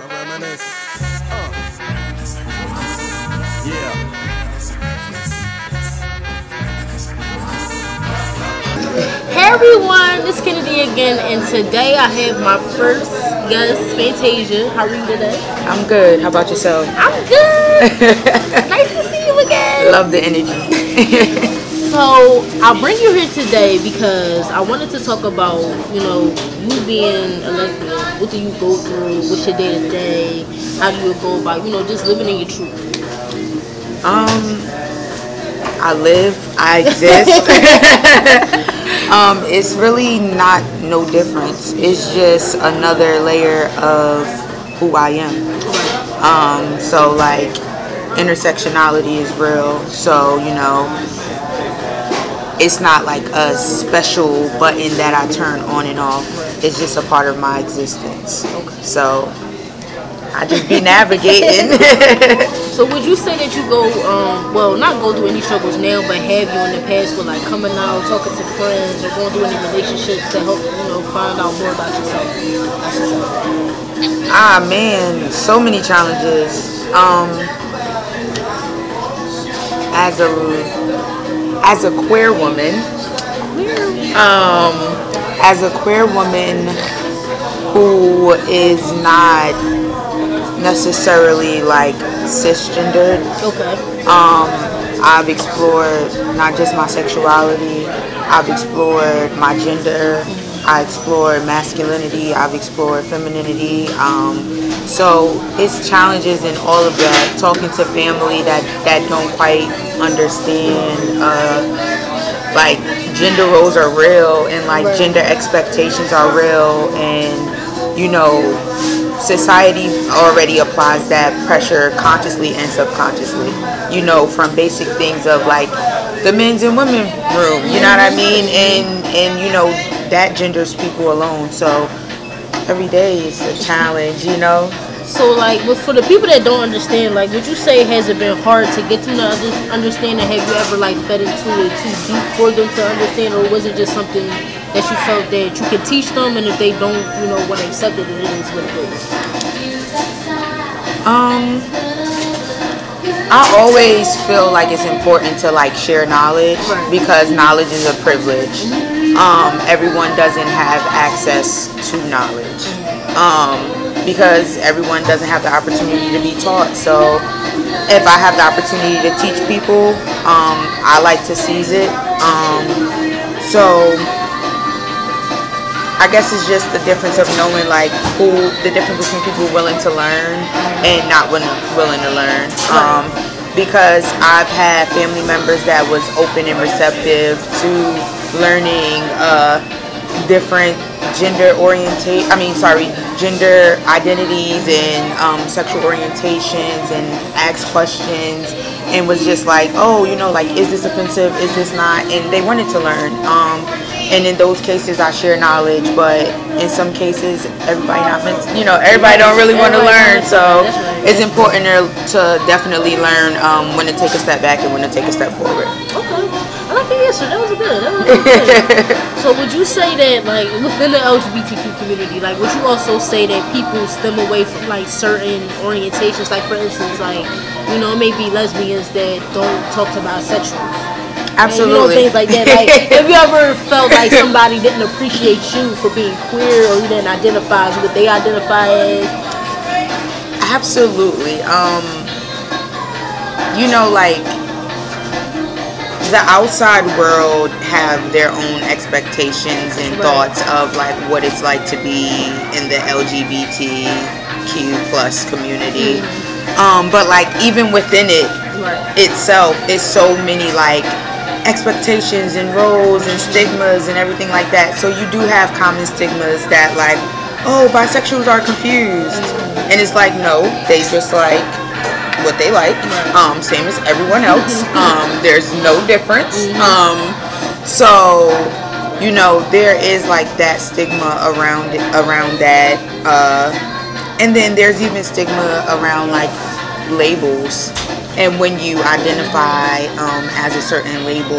reminisce, I reminisce. Yeah. Hey everyone, it's Kennedy again, and today I have my first guest, Fantasia. How are you today? I'm good. How about yourself? I'm good. Nice to see you again. Love the energy. So I bring you here today because I wanted to talk about, you being a lesbian. What do you go through? What's your day to day? How do you go about, just living in your truth? I live, I exist. It's really not no difference. It's just another layer of who I am. So like intersectionality is real. So, it's not like a special button that I turn on and off. It's just a part of my existence. So I just be navigating. So would you say that you go, not go through any struggles now, but have you in the past with like coming out, talking to friends, or going through any relationships to help, find out more about yourself? Ah man, so many challenges. As a queer woman, who is not necessarily like cisgendered. Okay. I've explored not just my sexuality, I've explored my gender, I explored masculinity, I've explored femininity. So it's challenges in all of that. Talking to family that don't quite understand, like gender roles are real and like gender expectations are real, and society already applies that pressure consciously and subconsciously. From basic things of like the men's and women's room. You know what I mean? And that genders people alone. So every day is a challenge, So, like, for the people that don't understand, like, would you say has it been hard to get them to understand, and have you ever, like, fed into it too deep for them to understand, or was it just something that you felt that you could teach them, and if they don't, want to accept it, it is what it is? I always feel like it's important to, like, share knowledge, because knowledge is a privilege. Everyone doesn't have access to knowledge. Because everyone doesn't have the opportunity to be taught. So if I have the opportunity to teach people, I like to seize it. So I guess it's just the difference of knowing like the difference between people willing to learn and not willing to learn. Because I've had family members that was open and receptive to learning different gender identities and sexual orientations, and ask questions, and was just like, is this offensive, is this not, and they wanted to learn. And in those cases I share knowledge, but in some cases everybody don't really want to learn. So it's important to definitely learn when to take a step back and when to take a step forward. Okay. I like the answer. That was good. So would you say that, like, within the LGBTQ community, like, would you also say that people stem away from, like, certain orientations? Like, for instance, like, it may be lesbians that don't talk to bisexuals. Absolutely. And, things like that. Like, have you ever felt like somebody didn't appreciate you for being queer, or you didn't identify as what they identify as? Absolutely. Like, the outside world have their own expectations and thoughts of like what it's like to be in the LGBTQ plus community. But like even within it itself, it's so many like expectations and roles and stigmas and everything like that. So you do have common stigmas that like, oh, bisexuals are confused, and it's like, no, they just like what they like, same as everyone else. There's no difference. So there is like that stigma around that, and then there's even stigma around like labels, and when you identify as a certain label,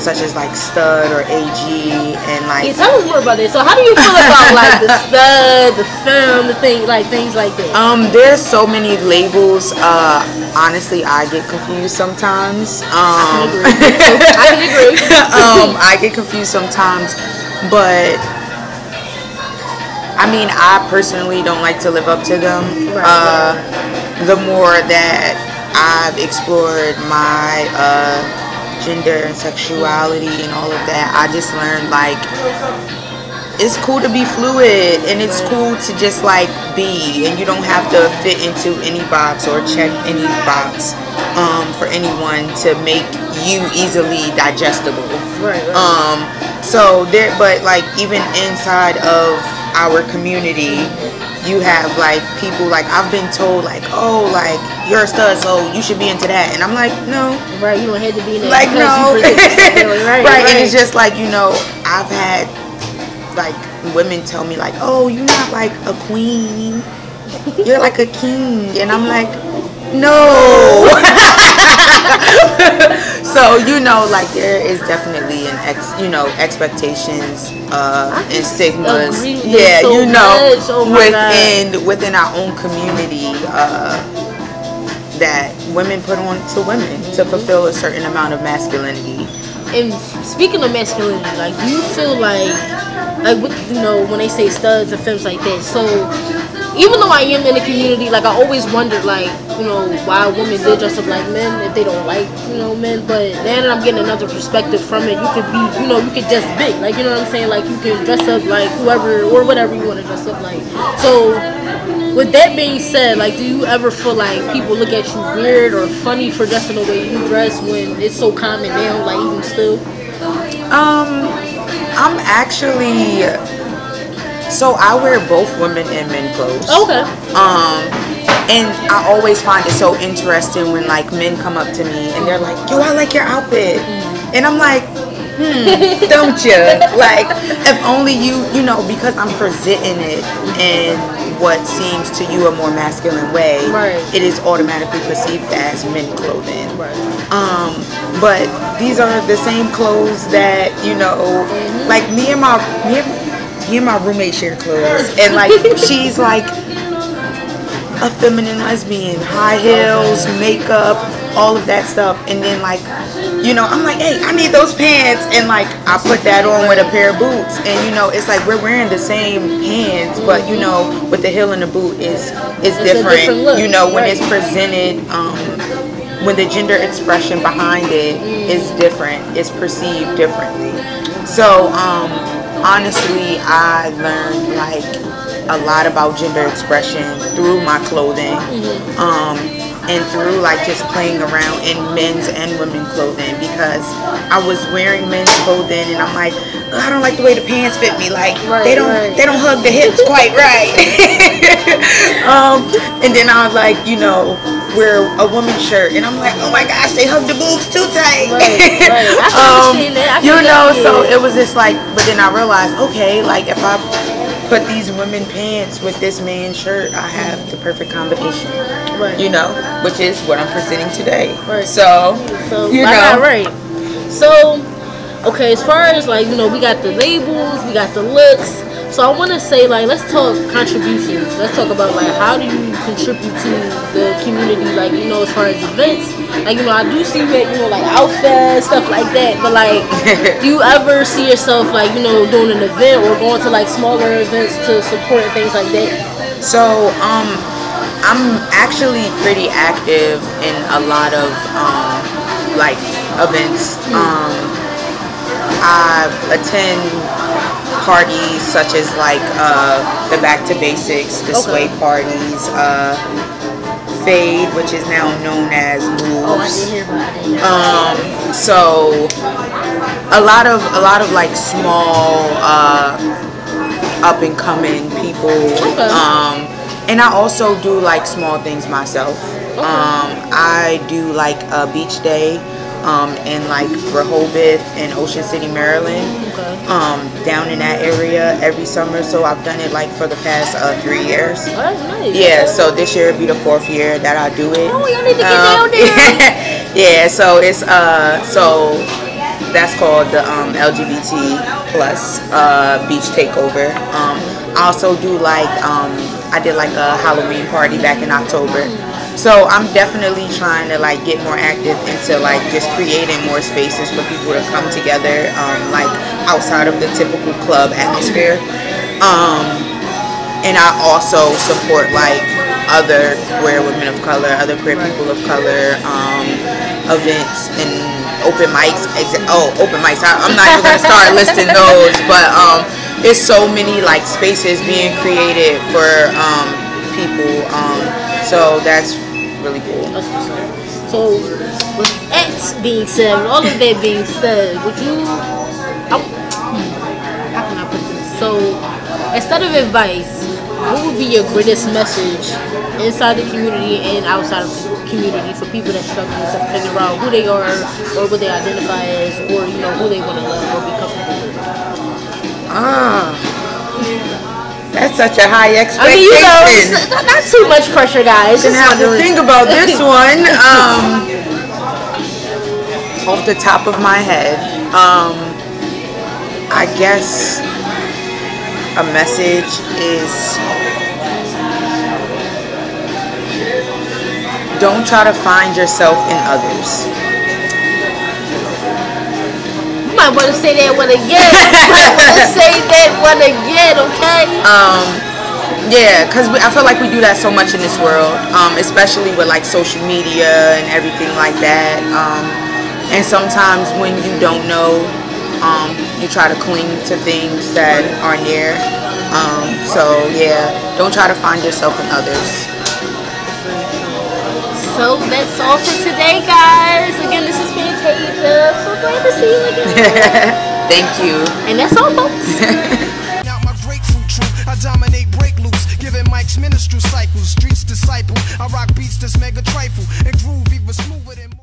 such as like stud or AG and like. Yeah, tell us more about this. So how do you feel about like the stud, the femme, the thing, like things like that? There's so many labels. Honestly, I get confused sometimes. I can agree. I get confused sometimes, but I mean, I personally don't like to live up to them. Right. The more that I've explored my gender and sexuality and all of that, I just learned like it's cool to be fluid and it's cool to just like be, and you don't have to fit into any box or check any box for anyone to make you easily digestible. Right. So there, but like even inside of our community, you have like people like I've been told like, oh, like you're a stud, so you should be into that, and I'm like, no. Right, you don't have to be in that. Like no. Right, and it's just like, you know, I've had like women tell me like, oh, you're not like a queen, you're like a king, and I'm like, no. So you know, like there is definitely an expectations and stigmas. Yeah, so you know, oh within our own community that women put on to women to fulfill a certain amount of masculinity. And speaking of masculinity, like, do you feel like with, you know, when they say studs and femmes like that, so even though I am in the community, like, I always wondered, like, you know, why women did dress up like men if they don't like, you know, men. But now that I'm getting another perspective from it, you could be, you know, you could just be, like, you know what I'm saying? Like, you can dress up like whoever or whatever you want to dress up like. So, with that being said, like, do you ever feel like people look at you weird or funny for dressing the way you dress when it's so common now, like, even still? I'm actually... So I wear both women and men clothes. Okay. And I always find it so interesting when like men come up to me and they're like, yo, I like your outfit. And I'm like, don't you? Like, if only you know, because I'm presenting it in what seems to you a more masculine way, right, it is automatically perceived as men clothing. Right. But these are the same clothes that, you know, like me and my roommate share clothes, and like she's like a feminine lesbian, high heels, makeup, all of that stuff, and then like, you know, I'm like, hey, I need those pants, and like I put that on with a pair of boots, and you know, it's like we're wearing the same pants, but you know, with the heel and the boot is different look, you know, when it's presented, when the gender expression behind it is different, it's perceived differently. So honestly, I learned like a lot about gender expression through my clothing, and through like just playing around in men's and women's clothing, because I was wearing men's clothing and I'm like, I don't like the way the pants fit me, like they don't hug the hips quite right. And then I was like, you know, wear a woman's shirt and I'm like, oh my gosh, they hug the boobs too tight. Right. I can understand that. You know, so it was just like, but then I realized, okay, like if I put these women pants with this man's shirt, I have the perfect combination. Right. You know, which is what I'm presenting today. Right. So you know. Right. So, okay, as far as like, you know, we got the labels, we got the looks. So I want to say, like, let's talk contributions. Let's talk about, like, how do you contribute to the community, like, you know, as far as events. Like, you know, I do see that, you know, like, outfits, stuff like that. But, like, do you ever see yourself, like, you know, doing an event or going to, like, smaller events to support and things like that? So, I'm actually pretty active in a lot of, like, events. I attend parties such as like the Back to Basics, the Sway parties, Fade, which is now known as Moves. Oh, I did hear about it. So a lot of like small up and coming people. And I also do like small things myself. I do like a beach day in like Rehoboth and Ocean City, Maryland, down in that area every summer. So I've done it like for the past 3 years. Oh, that's nice. Yeah, so this year will be the 4th year that I do it. Oh, y'all need to get down there. Yeah, so it's that's called the LGBT plus beach takeover. I also do like I did like a Halloween party back in October. So I'm definitely trying to like get more active into like just creating more spaces for people to come together, like outside of the typical club atmosphere. And I also support like other queer women of color, other queer people of color, events and open mics. Open mics. I'm not even gonna start listing those, but there's so many like spaces being created for people. So that's really cool. So with X being said, with all of that being said, would you? How can I put this? So instead of advice, what would be your greatest message inside the community and outside of the community for people that struggle to figure out who they are or what they identify as, or you know who they want to love or be comfortable with? That's such a high expectation. I mean, you know, not too much pressure, guys. Didn't have to think about this one. Off the top of my head, I guess a message is don't try to find yourself in others. I want to say that one again. Okay? Yeah, because I feel like we do that so much in this world, especially with like social media and everything like that. And sometimes when you don't know, you try to cling to things that are near. So yeah, don't try to find yourself in others. So that's all for today, guys. Again, this is Fantasia. So glad to see you again. Thank you. And that's all, folks. Now my grapefruit truth, I dominate, break loose, giving Mike's minstrel cycles, streets disciple. I rock beats that's mega trifle and groove even smoother than.